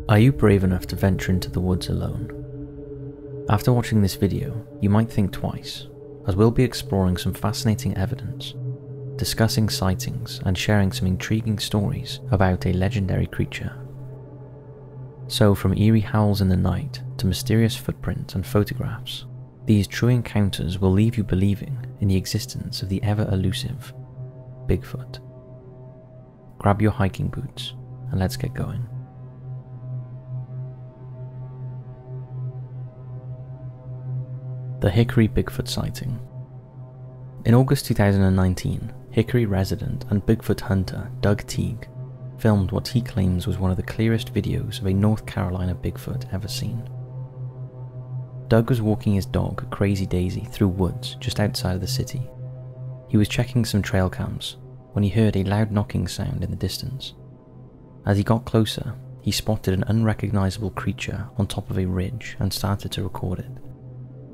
Are you brave enough to venture into the woods alone? After watching this video, you might think twice, as we'll be exploring some fascinating evidence, discussing sightings and sharing some intriguing stories about a legendary creature. So from eerie howls in the night to mysterious footprints and photographs, these true encounters will leave you believing in the existence of the ever-elusive Bigfoot. Grab your hiking boots and let's get going. The Hickory Bigfoot sighting. In August 2019, Hickory resident and Bigfoot hunter Doug Teague filmed what he claims was one of the clearest videos of a North Carolina Bigfoot ever seen. Doug was walking his dog, Crazy Daisy, through woods just outside of the city. He was checking some trail cams when he heard a loud knocking sound in the distance. As he got closer, he spotted an unrecognizable creature on top of a ridge and started to record it.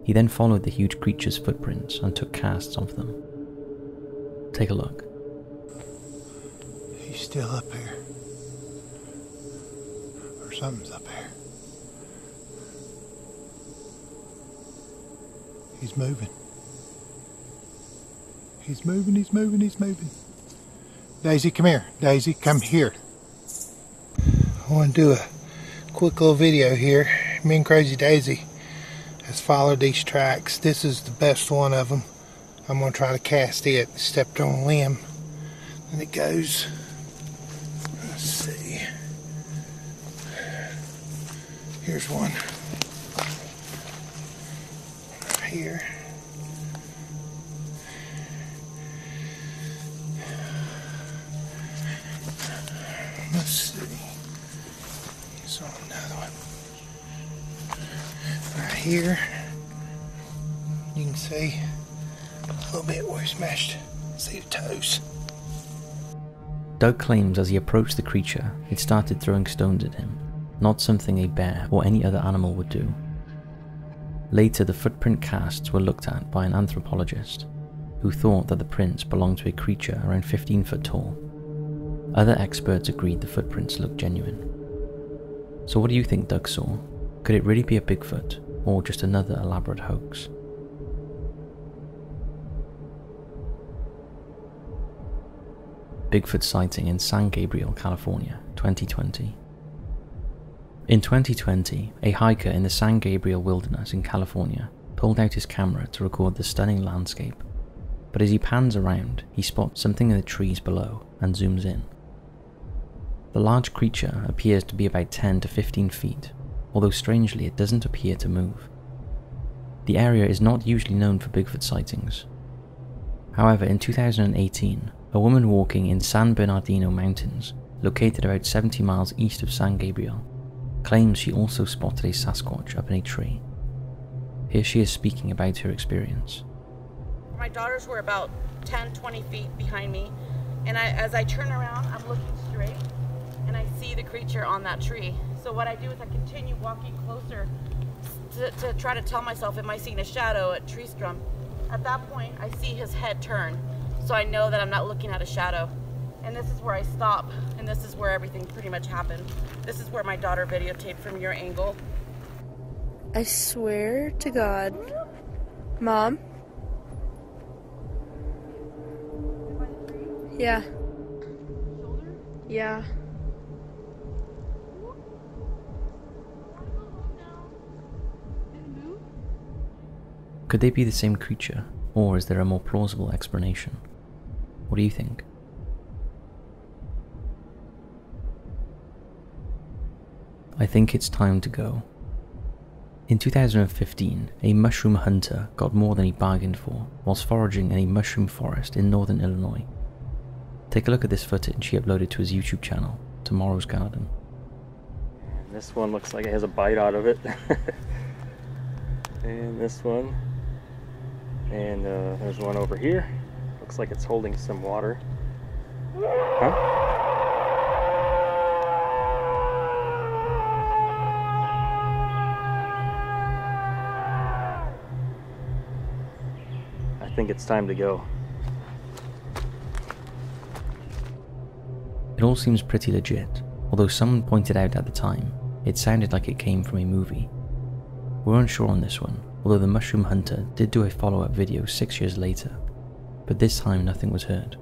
He then followed the huge creature's footprints and took casts of them. Take a look. He's still up here. Or something's up here. He's moving. He's moving, he's moving, he's moving. Daisy, come here. Daisy, come here. I want to do a quick little video here. Me and Crazy Daisy has followed these tracks. This is the best one of them. I'm going to try to cast it. Stepped on a limb. And it goes. Let's see. Here's one. Right here. Let's see. So another one. Right here, you can see a little bit where it's meshed. See the toes. Doug claims as he approached the creature, it started throwing stones at him, not something a bear or any other animal would do. Later, the footprint casts were looked at by an anthropologist, who thought that the prints belonged to a creature around 15 foot tall. Other experts agreed the footprints looked genuine. So what do you think Doug saw? Could it really be a Bigfoot, or just another elaborate hoax? Bigfoot sighting in San Gabriel, California, 2020. In 2020, a hiker in the San Gabriel wilderness in California pulled out his camera to record the stunning landscape, but as he pans around, he spots something in the trees below and zooms in. The large creature appears to be about 10 to 15 feet, although strangely it doesn't appear to move. The area is not usually known for Bigfoot sightings. However, in 2018, a woman walking in San Bernardino Mountains, located about 70 miles east of San Gabriel, claims she also spotted a Sasquatch up in a tree. Here she is speaking about her experience. My daughters were about 10-20 feet behind me, and as I turn around, I'm looking straight, and I see the creature on that tree. So what I do is I continue walking closer to try to tell myself, am I seeing a shadow at tree stump? At that point, I see his head turn, so I know that I'm not looking at a shadow. And this is where I stop, and this is where everything pretty much happened. This is where my daughter videotaped from your angle. I swear to God. Mom? Yeah. Yeah. Could they be the same creature, or is there a more plausible explanation? What do you think? I think it's time to go. In 2015, a mushroom hunter got more than he bargained for whilst foraging in a mushroom forest in northern Illinois. Take a look at this footage he uploaded to his YouTube channel, Tomorrow's Garden. And this one looks like it has a bite out of it. And this one. And there's one over here. Looks like it's holding some water. Huh? I think it's time to go. It all seems pretty legit, although someone pointed out at the time It sounded like it came from a movie. We're unsure on this one, although the mushroom hunter did do a follow-up video 6 years later, but this time nothing was heard.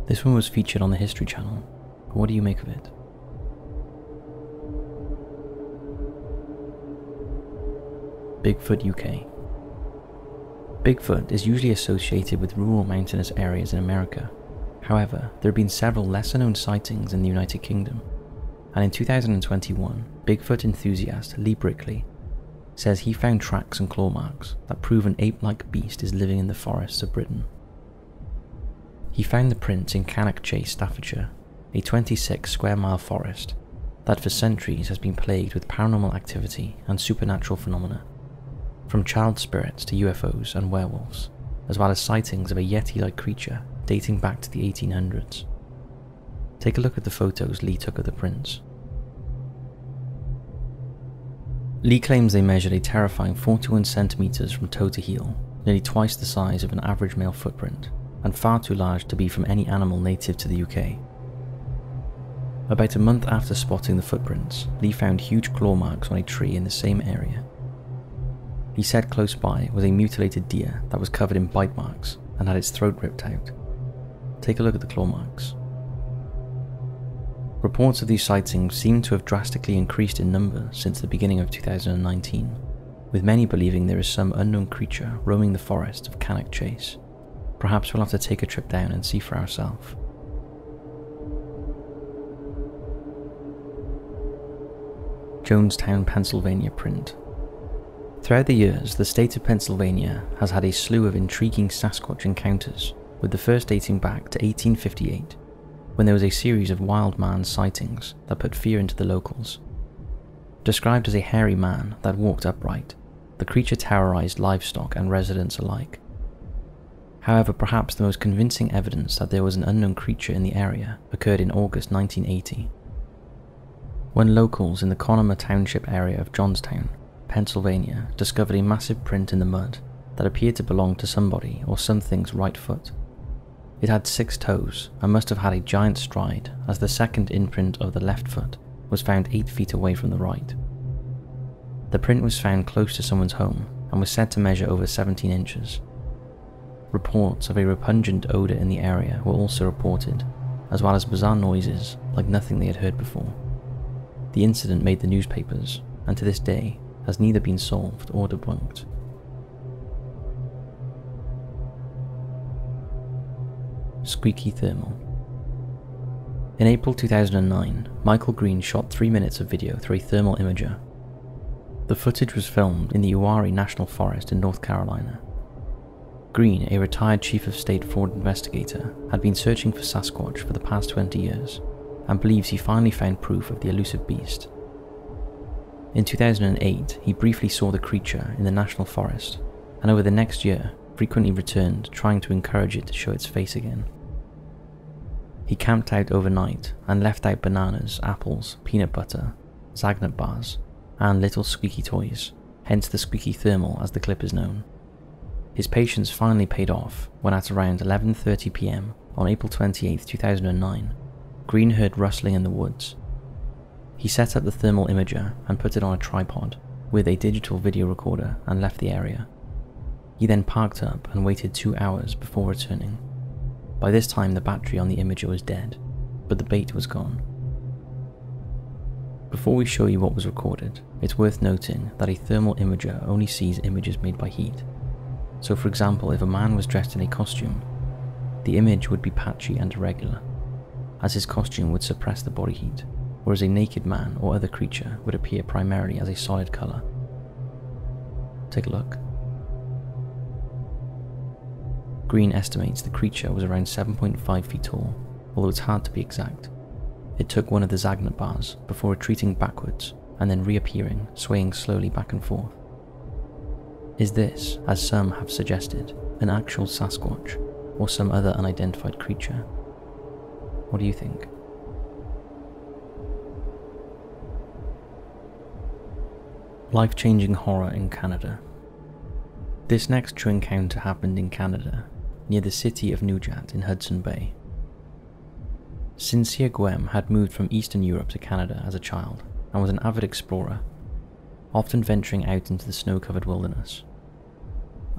This one was featured on the History Channel, but what do you make of it? Bigfoot UK. Bigfoot is usually associated with rural mountainous areas in America. However, there have been several lesser-known sightings in the United Kingdom, and in 2021, Bigfoot enthusiast Lee Brickley says he found tracks and claw marks that prove an ape-like beast is living in the forests of Britain. He found the prints in Cannock Chase, Staffordshire, a 26 square mile forest that for centuries has been plagued with paranormal activity and supernatural phenomena, from child spirits to UFOs and werewolves, as well as sightings of a Yeti-like creature dating back to the 1800s. Take a look at the photos Lee took of the prints. Lee claims they measured a terrifying 41 centimeters from toe to heel, nearly twice the size of an average male footprint, and far too large to be from any animal native to the UK. About a month after spotting the footprints, Lee found huge claw marks on a tree in the same area. He said close by was a mutilated deer that was covered in bite marks and had its throat ripped out. Take a look at the claw marks. Reports of these sightings seem to have drastically increased in number since the beginning of 2019, with many believing there is some unknown creature roaming the forest of Cannock Chase. Perhaps we'll have to take a trip down and see for ourselves. Johnstown, Pennsylvania print. Throughout the years, the state of Pennsylvania has had a slew of intriguing Sasquatch encounters, with the first dating back to 1858, when there was a series of wild man sightings that put fear into the locals. Described as a hairy man that walked upright, the creature terrorized livestock and residents alike. However, perhaps the most convincing evidence that there was an unknown creature in the area occurred in August 1980, when locals in the Conemaugh Township area of Johnstown, Pennsylvania, discovered a massive print in the mud that appeared to belong to somebody or something's right foot. It had 6 toes and must have had a giant stride, as the second imprint of the left foot was found 8 feet away from the right. The print was found close to someone's home and was said to measure over 17 inches. Reports of a repugnant odour in the area were also reported, as well as bizarre noises like nothing they had heard before. The incident made the newspapers, and to this day has neither been solved or debunked. Squeaky Thermal. In April 2009, Michael Green shot 3 minutes of video through a thermal imager. The footage was filmed in the Eerie National Forest in North Carolina. Green, a retired Chief of State fraud investigator, had been searching for Sasquatch for the past 20 years, and believes he finally found proof of the elusive beast. In 2008, he briefly saw the creature in the national forest, and over the next year, frequently returned trying to encourage it to show its face again. He camped out overnight and left out bananas, apples, peanut butter, Zagnut bars, and little squeaky toys, hence the Squeaky Thermal as the clip is known. His patience finally paid off when at around 11:30 PM on April 28, 2009, Green heard rustling in the woods. He set up the thermal imager and put it on a tripod with a digital video recorder and left the area. He then parked up and waited 2 hours before returning. By this time the battery on the imager was dead, but the bait was gone. Before we show you what was recorded, it's worth noting that a thermal imager only sees images made by heat. So for example, if a man was dressed in a costume, the image would be patchy and irregular, as his costume would suppress the body heat, whereas a naked man or other creature would appear primarily as a solid colour. Take a look. Green estimates the creature was around 7.5 feet tall, although it's hard to be exact. It took one of the Zagnut bars before retreating backwards and then reappearing, swaying slowly back and forth. Is this, as some have suggested, an actual Sasquatch or some other unidentified creature? What do you think? Life-changing horror in Canada. This next true encounter happened in Canada, near the city of Nugent in Hudson Bay. Cynthia Guem had moved from Eastern Europe to Canada as a child, and was an avid explorer, often venturing out into the snow-covered wilderness.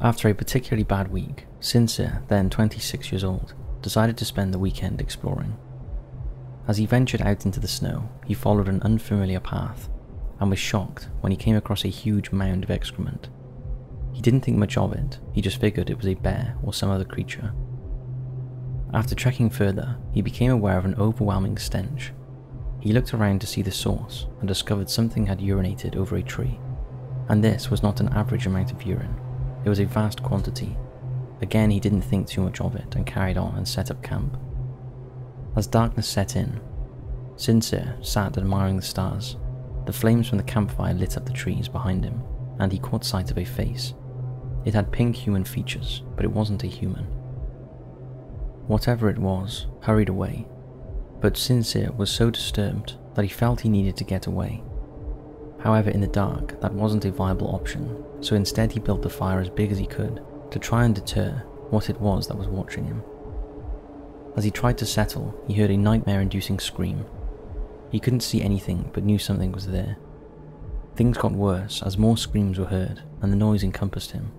After a particularly bad week, Sincere, then 26 years old, decided to spend the weekend exploring. As he ventured out into the snow, he followed an unfamiliar path, and was shocked when he came across a huge mound of excrement. He didn't think much of it, he just figured it was a bear or some other creature. After trekking further, he became aware of an overwhelming stench. He looked around to see the source and discovered something had urinated over a tree. And this was not an average amount of urine, it was a vast quantity. Again, he didn't think too much of it and carried on and set up camp. As darkness set in, Sincere sat admiring the stars. The flames from the campfire lit up the trees behind him, and he caught sight of a face. It had pink human features, but it wasn't a human. Whatever it was hurried away, but Sincere was so disturbed that he felt he needed to get away. However, in the dark, that wasn't a viable option, so instead he built the fire as big as he could to try and deter what it was that was watching him. As he tried to settle, he heard a nightmare-inducing scream. He couldn't see anything but knew something was there. Things got worse as more screams were heard and the noise encompassed him.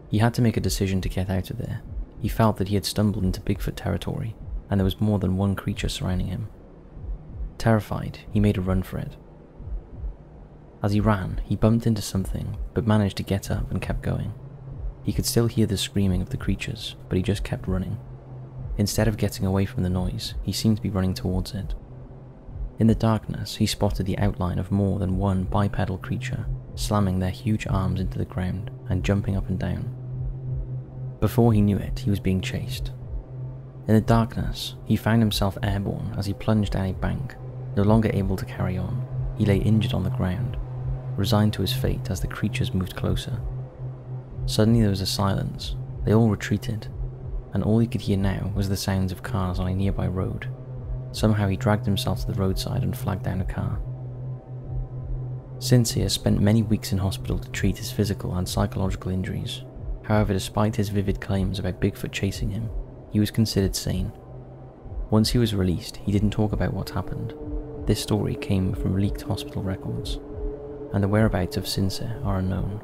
He had to make a decision to get out of there. He felt that he had stumbled into Bigfoot territory and there was more than one creature surrounding him. Terrified, he made a run for it. As he ran, he bumped into something but managed to get up and kept going. He could still hear the screaming of the creatures, but he just kept running. Instead of getting away from the noise, he seemed to be running towards it. In the darkness, he spotted the outline of more than one bipedal creature, slamming their huge arms into the ground and jumping up and down. Before he knew it, he was being chased. In the darkness, he found himself airborne as he plunged down a bank. No longer able to carry on, he lay injured on the ground, resigned to his fate as the creatures moved closer. Suddenly there was a silence. They all retreated, and all he could hear now was the sounds of cars on a nearby road. Somehow he dragged himself to the roadside and flagged down a car. Sincere spent many weeks in hospital to treat his physical and psychological injuries. However, despite his vivid claims about Bigfoot chasing him, he was considered sane. Once he was released, he didn't talk about what happened. This story came from leaked hospital records, and the whereabouts of Sincere are unknown.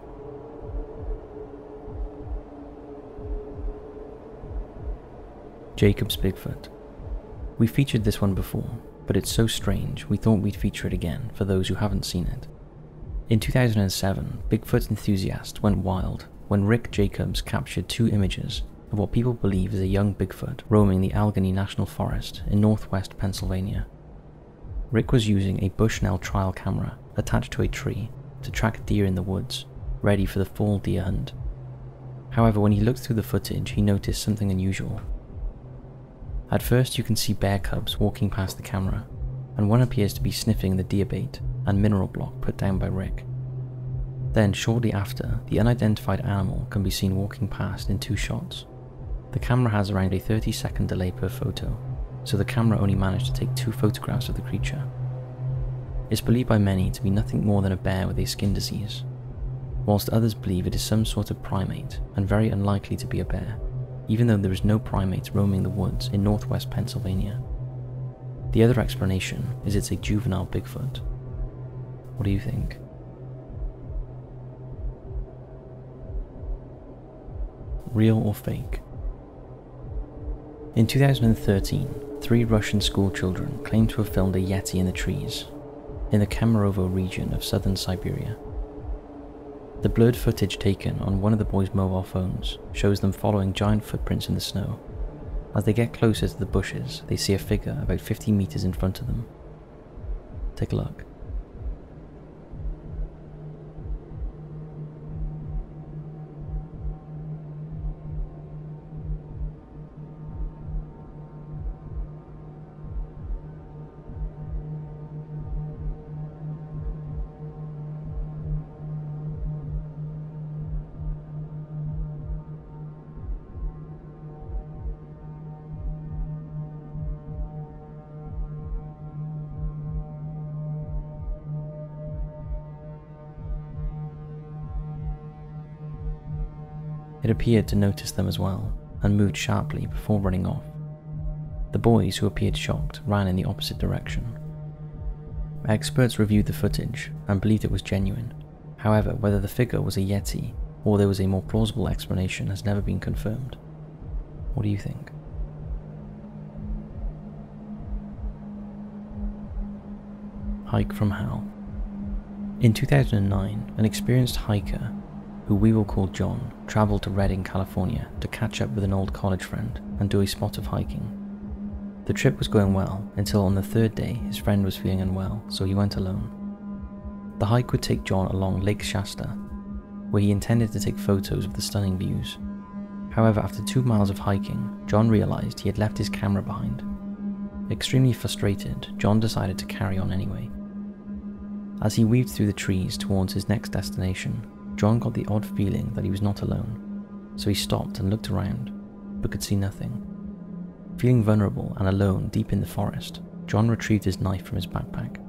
Jacob's Bigfoot. We featured this one before, but it's so strange we thought we'd feature it again for those who haven't seen it. In 2007, Bigfoot enthusiasts went wild when Rick Jacobs captured 2 images of what people believe is a young Bigfoot roaming the Allegheny National Forest in northwest Pennsylvania. Rick was using a Bushnell trial camera attached to a tree to track deer in the woods, ready for the fall deer hunt. However, when he looked through the footage, he noticed something unusual. At first you can see bear cubs walking past the camera, and one appears to be sniffing the deer bait and mineral block put down by Rick. Then, shortly after, the unidentified animal can be seen walking past in 2 shots. The camera has around a 30-second delay per photo, so the camera only managed to take 2 photographs of the creature. It's believed by many to be nothing more than a bear with a skin disease, whilst others believe it is some sort of primate and very unlikely to be a bear, even though there is no primate roaming the woods in northwest Pennsylvania. The other explanation is it's a juvenile Bigfoot. What do you think? Real or fake? In 2013, 3 Russian school children claimed to have filmed a Yeti in the trees in the Kemerovo region of southern Siberia. The blurred footage taken on one of the boys' mobile phones shows them following giant footprints in the snow. As they get closer to the bushes, they see a figure about 50 meters in front of them. Take a look. It appeared to notice them as well, and moved sharply before running off. The boys, who appeared shocked, ran in the opposite direction. Experts reviewed the footage and believed it was genuine. However, whether the figure was a Yeti or there was a more plausible explanation has never been confirmed. What do you think? Hike from Hell. In 2009, an experienced hiker, who we will call John, travelled to Redding, California to catch up with an old college friend and do a spot of hiking. The trip was going well until on the third day his friend was feeling unwell, so he went alone. The hike would take John along Lake Shasta, where he intended to take photos of the stunning views. However, after 2 miles of hiking, John realised he had left his camera behind. Extremely frustrated, John decided to carry on anyway. As he weaved through the trees towards his next destination, John got the odd feeling that he was not alone, so he stopped and looked around, but could see nothing. Feeling vulnerable and alone deep in the forest, John retrieved his knife from his backpack.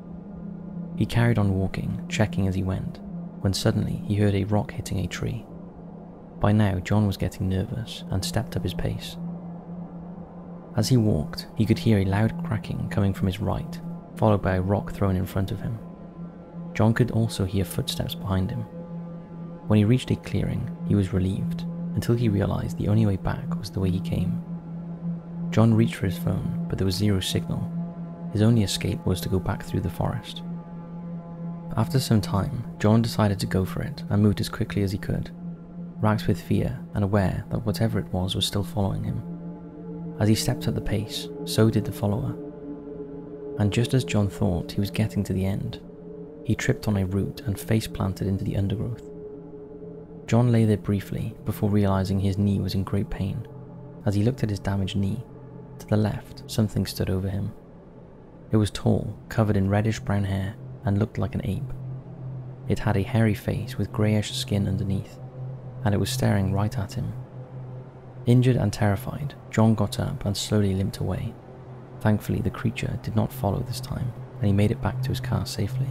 He carried on walking, checking as he went, when suddenly he heard a rock hitting a tree. By now, John was getting nervous and stepped up his pace. As he walked, he could hear a loud cracking coming from his right, followed by a rock thrown in front of him. John could also hear footsteps behind him. When he reached a clearing, he was relieved, until he realised the only way back was the way he came. John reached for his phone, but there was zero signal. His only escape was to go back through the forest. After some time, John decided to go for it and moved as quickly as he could, racked with fear and aware that whatever it was still following him. As he stepped up the pace, so did the follower. And just as John thought he was getting to the end, he tripped on a root and face planted into the undergrowth. John lay there briefly before realising his knee was in great pain. As he looked at his damaged knee, to the left, something stood over him. It was tall, covered in reddish-brown hair, and looked like an ape. It had a hairy face with greyish skin underneath, and it was staring right at him. Injured and terrified, John got up and slowly limped away. Thankfully, the creature did not follow this time, and he made it back to his car safely.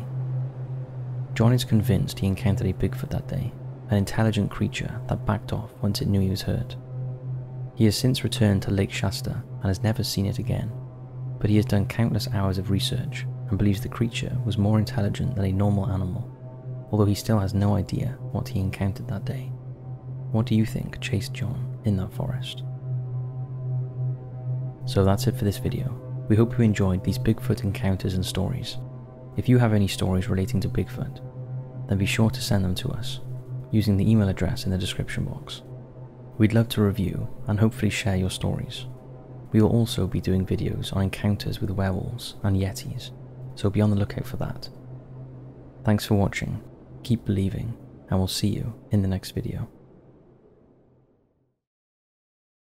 John is convinced he encountered a Bigfoot that day, an intelligent creature that backed off once it knew he was hurt. He has since returned to Lake Shasta and has never seen it again, but he has done countless hours of research and believes the creature was more intelligent than a normal animal, although he still has no idea what he encountered that day. What do you think chased John in that forest? So that's it for this video. We hope you enjoyed these Bigfoot encounters and stories. If you have any stories relating to Bigfoot, then be sure to send them to us using the email address in the description box. We'd love to review and hopefully share your stories. We will also be doing videos on encounters with werewolves and yetis, so be on the lookout for that. Thanks for watching, keep believing, and we'll see you in the next video.